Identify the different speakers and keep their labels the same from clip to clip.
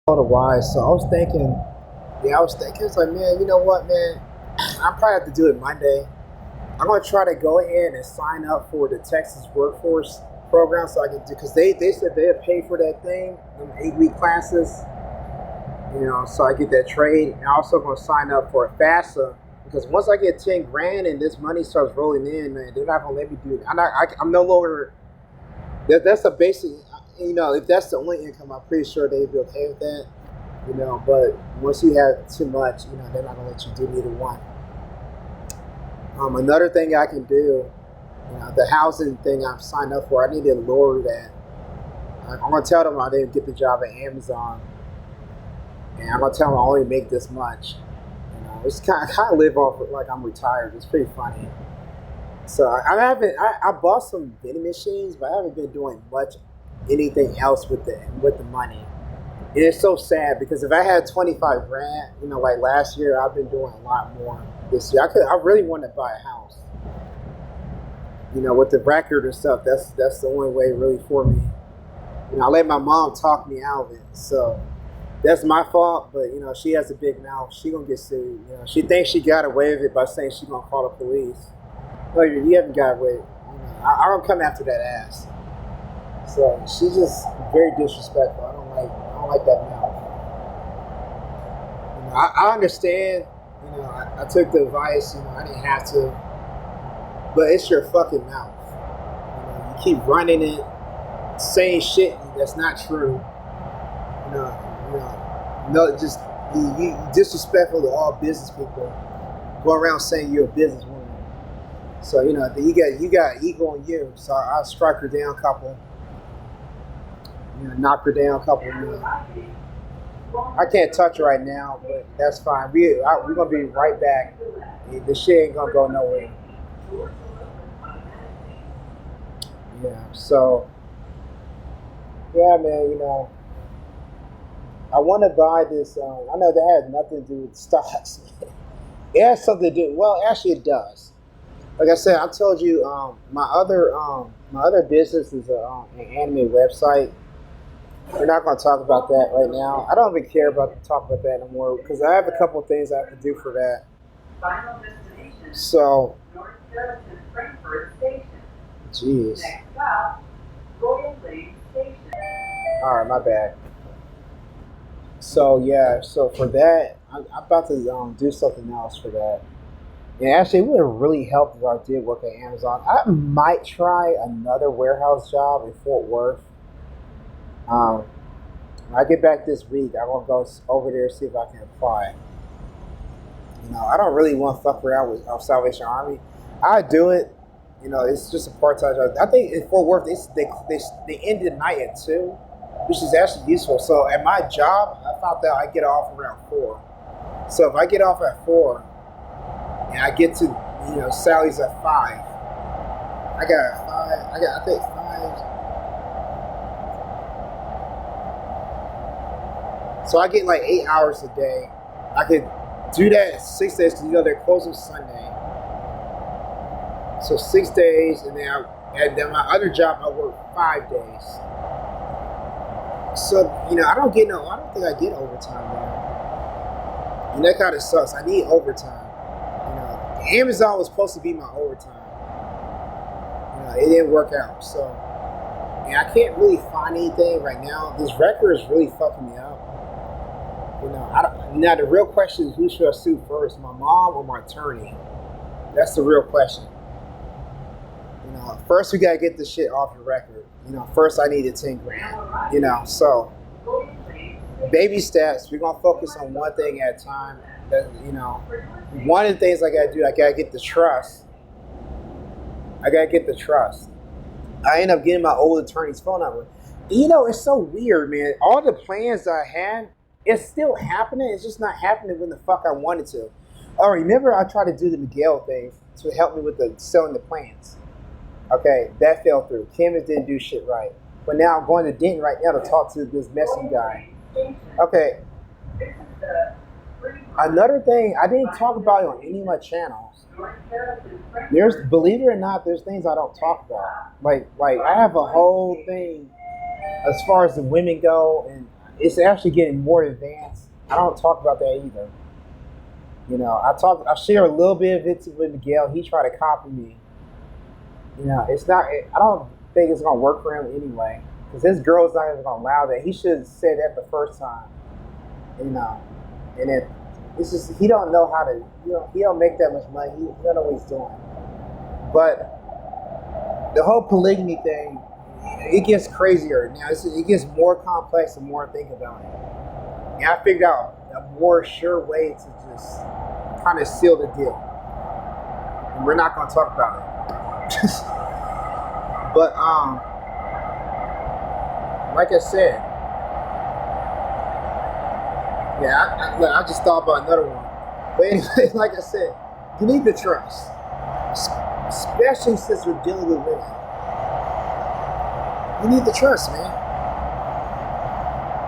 Speaker 1: All the why. So I was thinking, it's like, man, you know what, man? I probably have to do it Monday. I'm gonna try to go ahead and sign up for the Texas Workforce Program so I can do because they said they'd pay for that thing, them 8 week classes, so I get that trade. And I'm also gonna sign up for a FAFSA because once I get 10 grand and this money starts rolling in, man, they're not gonna let me do it. I'm no longer that's a basic. If that's the only income, I'm pretty sure they'd be okay with that. But once you have too much, they're not gonna let you do neither one. Another thing I can do, the housing thing I've signed up for, I need to lower that. I'm gonna tell them I didn't get the job at Amazon, and I'm gonna tell them I only make this much. It's kind of live off it like I'm retired. It's pretty funny. So I haven't. I bought some vending machines, but I haven't been doing much anything else with the money. And it's so sad because if I had 25 grand, like last year, I've been doing a lot more this year. I really want to buy a house. With the record and stuff, that's the only way really for me. I let my mom talk me out of it, so that's my fault. But she has a big mouth. She gonna get sued. She thinks she got away with it by saying she gonna call the police. No, you haven't got away. I don't come after that ass. So she's just very disrespectful. I don't like that mouth. I understand. I took the advice. I didn't have to, but it's your fucking mouth. You keep running it, saying shit that's not true. No, just you disrespectful to all business people. Go around saying you're a businesswoman. So you got ego on you. So I'll strike her down a couple. Knock her down a couple. I can't touch her right now, but that's fine. We're gonna be right back. The shit ain't gonna go nowhere. Yeah. So yeah, man. I want to buy this. I know that has nothing to do with stocks. It has something to do. Well, actually, it does. Like I said, I told you, my other business is an anime website. We're not going to talk about that right now. I don't even care about to talk about that anymore because I have a couple of things I have to do for that. Final destination. So, North Carolina Frankfurt Station. Jeez. Next stop, Royal Lane Station. All right, my bad. So yeah, so for that, I'm about to do something else for that. And actually, it would have really helped if I did work at Amazon. I might try another warehouse job in Fort Worth. Um, when I get back this week, I'm gonna go over there and see if I can apply. I don't really want to fuck around with Salvation Army. I do it. It's just a part-time job. I think in Fort Worth, they end the night at 2, which is actually useful. So at my job, I found out I get off around 4. So if I get off at 4 and I get to Sally's at 5, I think 5. So I get like 8 hours a day. I could do that 6 days because they're closed on Sunday. So 6 days, and then my other job I work 5 days. So I don't think I get overtime there, and that kind of sucks. I need overtime. Amazon was supposed to be my overtime. It didn't work out. So, and I can't really find anything right now. This record is really fucking me up. Now the real question is who should I sue first, my mom or my attorney? That's the real question. First we gotta get this shit off the record. First I needed 10 grand. So baby steps. We're gonna focus on one thing at a time. One of the things I gotta do, I gotta get the trust. I end up getting my old attorney's phone number. It's so weird, man. All the plans that I had, it's still happening. It's just not happening when the fuck I wanted to. Oh, remember I tried to do the Miguel thing to help me with the selling the plans. Okay, that fell through. Canvas didn't do shit right. But now I'm going to Denton right now to talk to this messing guy. Okay. Another thing, I didn't talk about it on any of my channels. Believe it or not, there's things I don't talk about. Like I have a whole thing as far as the women go, and it's actually getting more advanced. I don't talk about that either. You know, I share a little bit of it with Miguel. He tried to copy me. You know, it's not. I don't think it's gonna work for him anyway. Because his girl's not even gonna allow that. He should have said that the first time. You know, and then it's just he don't know how to. You know, he don't make that much money. He don't know what he's doing. But the whole polygamy thing, it gets crazier now. It gets more complex the more I think about it. And I figured out a more sure way to just kind of seal the deal. And we're not going to talk about it. But like I said, yeah, I just thought about another one. But anyway, like I said, you need the trust, especially since we're dealing with women. You need the trust, man.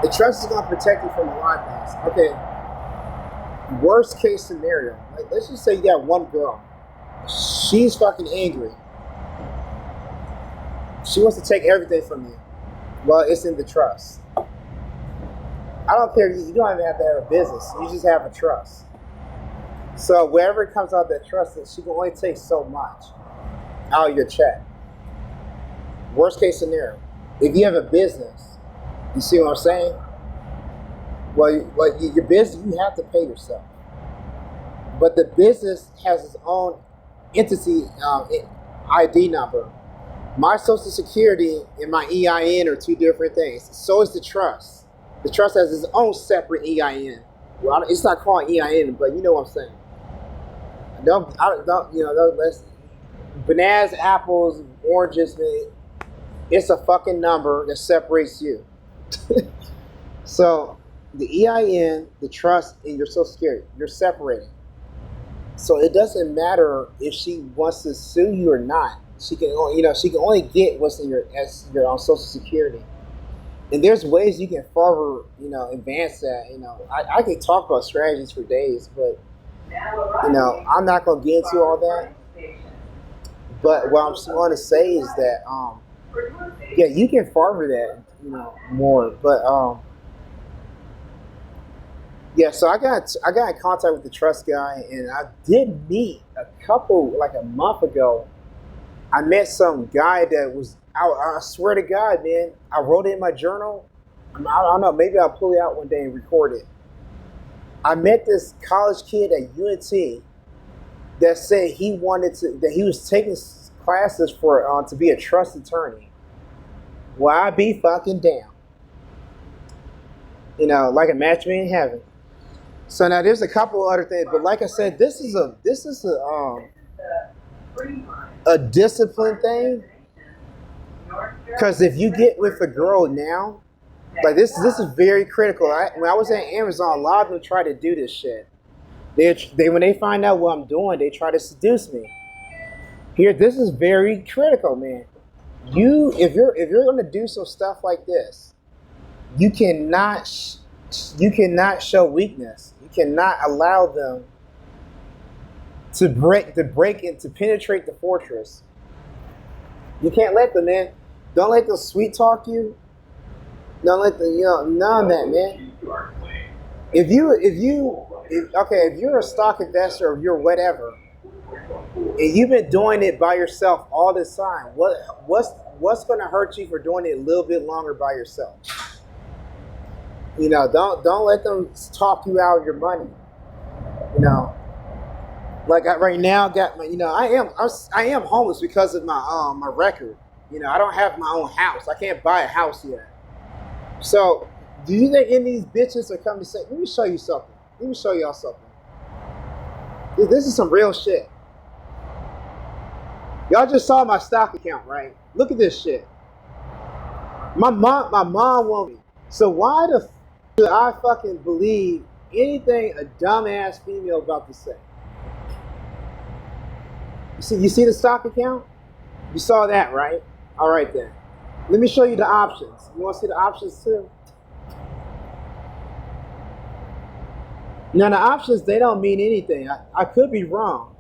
Speaker 1: The trust is gonna protect you from a lot of things. Okay, worst case scenario. Like, let's just say you got one girl. She's fucking angry. She wants to take everything from you. Well, it's in the trust. I don't care. You don't even have to have a business. You just have a trust. So wherever it comes out of that trust, she can only take so much out of your check. Worst case scenario. If you have a business, you see what I'm saying? Well, your business, you have to pay yourself. But the business has its own entity ID number. My Social Security and my EIN are two different things. So is the trust. The trust has its own separate EIN. Well, it's not called EIN, but you know what I'm saying. Let's bananas, apples, oranges, man. It's a fucking number that separates you. So the EIN, the trust, and your Social Security, you're separating. So it doesn't matter if she wants to sue you or not. She can only get what's in your Social Security. And there's ways you can further, advance that. I can talk about strategies for days, but I'm not gonna get into all that. But what I'm going to say is that, yeah, you can further that, more. But yeah, so I got in contact with the trust guy, and I did meet a couple like a month ago. I met some guy that was, I swear to God, man, I wrote it in my journal. I don't know, maybe I'll pull it out one day and record it. I met this college kid at UNT that said he was taking classes for to be a trust attorney. Well, I be fucking damn. Like a match made in heaven. So now there's a couple other things, but like I said, this is a discipline thing. Because if you get with a girl now, like this is very critical. When I was at Amazon, a lot of them try to do this shit. They when they find out what I'm doing, they try to seduce me. Here, this is very critical, man. If you're gonna do some stuff like this, you cannot show weakness. You cannot allow them to break and to penetrate the fortress. You can't let them in. Don't let them sweet talk you. Don't let them, none of that, man. If you're a stock investor or you're whatever, and you've been doing it by yourself all this time, what's going to hurt you for doing it a little bit longer by yourself? Don't let them talk you out of your money. Like right now, I am homeless because of my record. I don't have my own house. I can't buy a house yet. So, do you think any of these bitches are coming to say, "Let me show you something. Let me show y'all something. This is some real shit." Y'all just saw my stock account, right? Look at this shit. My mom won't me. So why the should I fucking believe anything a dumbass female about to say? You see the stock account? You saw that, right? All right then. Let me show you the options. You want to see the options too? Now the options, they don't mean anything. I could be wrong,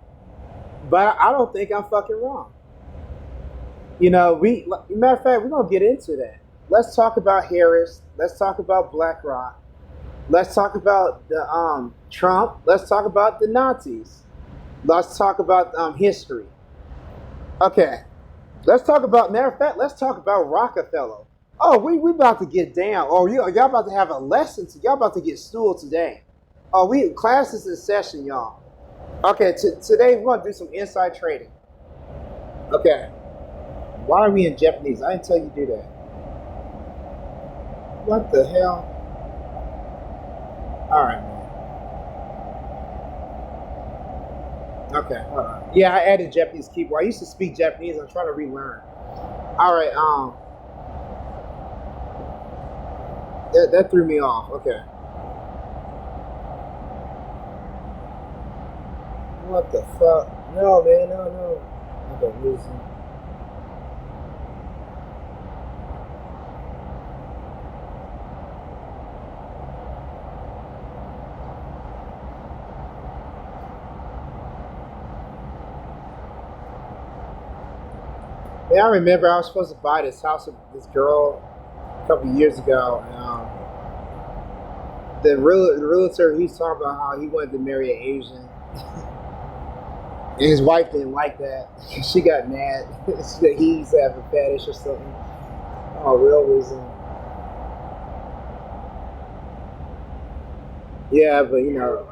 Speaker 1: but I don't think I'm fucking wrong. Matter of fact, we're gonna get into that. let's talk about Harris. Let's talk about BlackRock. Let's talk about the Trump. Let's talk about the Nazis. Let's talk about history. Okay, let's talk about. Matter of fact, let's talk about Rockefeller. Oh, we about to get down. Oh, y'all about to have a lesson. Y'all about to get stooled today. Oh, we class is in session, y'all. Okay, today we're gonna do some inside trading. Okay, why are we in Japanese? I didn't tell you to do that. What the hell? All right, man. Okay, hold on. Yeah, I added Japanese keyboard. I used to speak Japanese. I'm trying to relearn. All right, that threw me off. Okay. What the fuck? No, man, no. I got losing. Man, I remember I was supposed to buy this house with this girl a couple of years ago. And, the realtor, he's talking about how he wanted to marry an Asian. And his wife didn't like that. She got mad. That he used to have a fetish or something. Oh, we always. Yeah, but you know.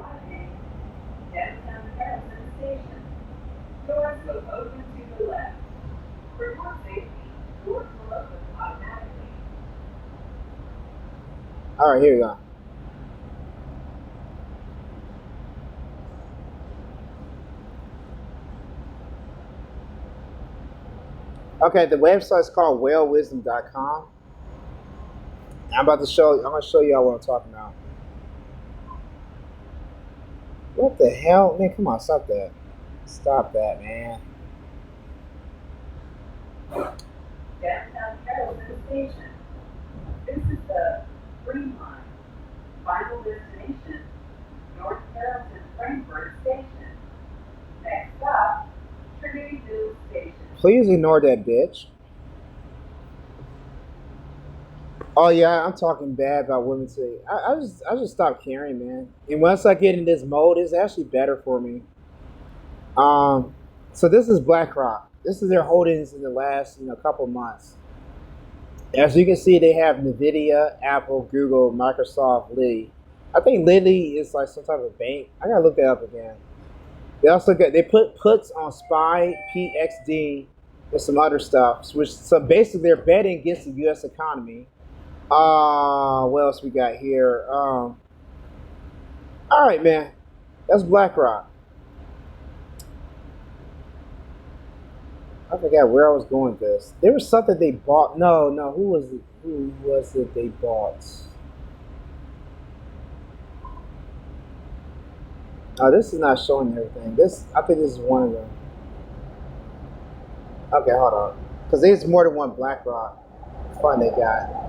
Speaker 1: All right, here we go. Okay, the website is called whalewisdom.com. I'm about to show. I'm gonna show y'all what I'm talking about. What the hell, man? Come on, stop that. Stop that, man. Downtown Carrollton Station. This is the Green Line. Final destination, North Carrollton Frankfurt Station. Next stop, Trinityville Station. Please ignore that bitch. Oh yeah, I'm talking bad about women today. I just stopped caring, man. And once I get in this mode, it's actually better for me. Um, so this is BlackRock. This is their holdings in the last couple months. As you can see, they have Nvidia, Apple, Google, Microsoft, Liddy. I think Liddy is like some type of bank. I gotta look that up again. They put puts on SPY, PXD, and some other stuff. So basically they're betting against the U.S. economy. What else we got here? All right, man. That's BlackRock. I forgot where I was going with this. There was something they bought. No. Who was it? Who was it they bought? Oh, this is not showing everything. I think this is one of them. Okay, hold on. Because there's more than one BlackRock fund they got.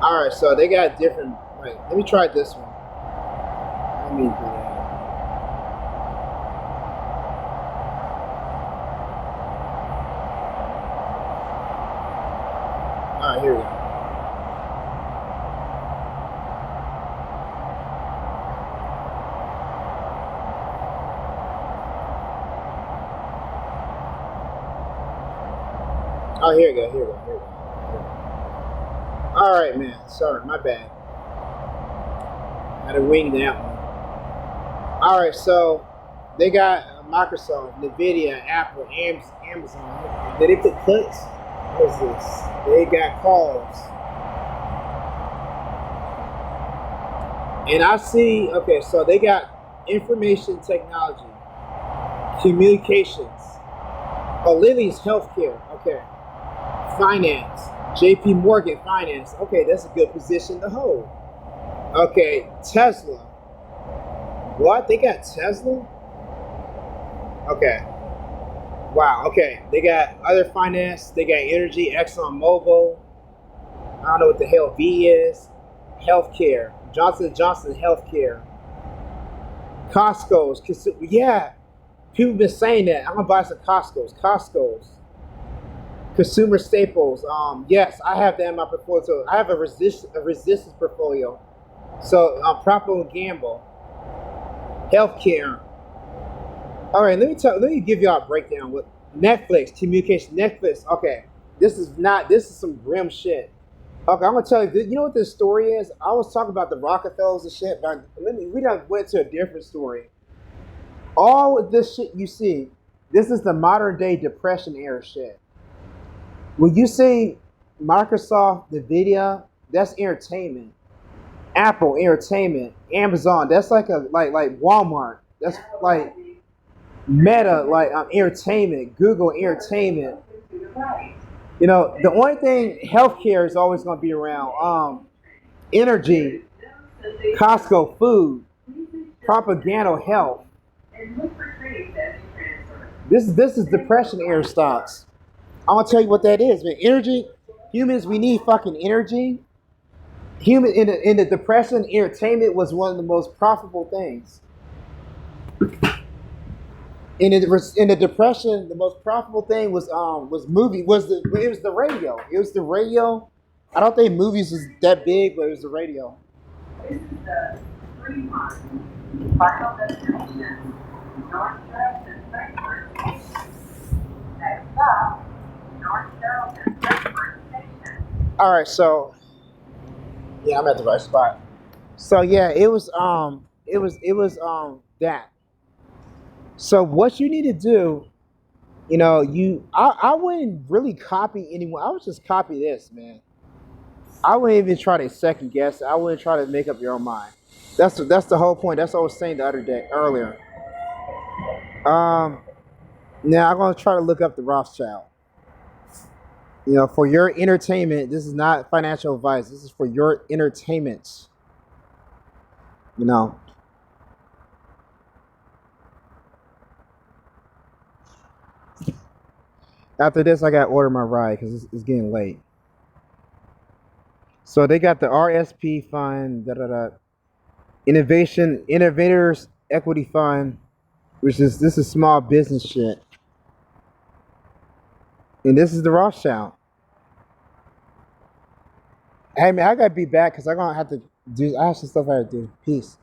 Speaker 1: All right, so they got different. Wait, let me try this one. Let me do that. All right, here we go. Oh, here we go. Here we go. Here we go. All right, man. Sorry, my bad. Had to wing that one. All right, so they got Microsoft, Nvidia, Apple, Amazon. Did they put puts? What is this? They got calls. And I see. Okay, so they got information technology, communications. Oh, Lilly's healthcare. Okay, finance. JP Morgan Finance. Okay, that's a good position to hold. Okay, Tesla. What? They got Tesla? Okay. Wow, okay. They got other finance. They got energy, ExxonMobil. I don't know what the hell V is. Healthcare, Johnson& Johnson Healthcare, Costco's. Yeah, people been saying that. I'm gonna buy some Costco's. Consumer staples. Yes, I have that in my portfolio. So I have a resistance portfolio. So Procter and Gamble, healthcare. All right, let me give y'all a breakdown with Netflix, communication, Netflix. Okay, this is some grim shit. Okay, I'm gonna tell you. You know what this story is? I was talking about the Rockefellers and shit, but we done went to a different story. All of this shit you see, this is the modern day depression era shit. When you see Microsoft, Nvidia, that's entertainment. Apple, entertainment. Amazon, that's like Walmart. That's like Meta, like entertainment. Google, entertainment. You know, the only thing healthcare is always going to be around. Energy, Costco, food, propaganda, health. This is depression era stocks. I'm gonna tell you what that is, man. Energy, humans, we need fucking energy. Human in the depression, entertainment was one of the most profitable things. In the depression, the most profitable thing was movie was the radio. It was the radio. I don't think movies was that big, but it was the radio. This is the final destination, North Charleston, Frankfurt. Next stop, North Charleston, Frankfurt Station. All right, so yeah, I'm at the right spot. So yeah, it was that. So what you need to do, I wouldn't really copy anyone. I would just copy this, man. I wouldn't even try to second guess it. I wouldn't try to make up your own mind. That's the whole point. That's what I was saying the other day earlier. Um, Now I'm gonna try to look up the Rothschild. For your entertainment. This is not financial advice. This is for your entertainment. You know. After this, I got to order my ride because it's getting late. So they got the RSP fund, da da da, Innovators Equity Fund, which is this is small business shit, and this is the Rothschild. Hey man, I gotta be back because I'm gonna have to do. I have some stuff I have to do. Peace.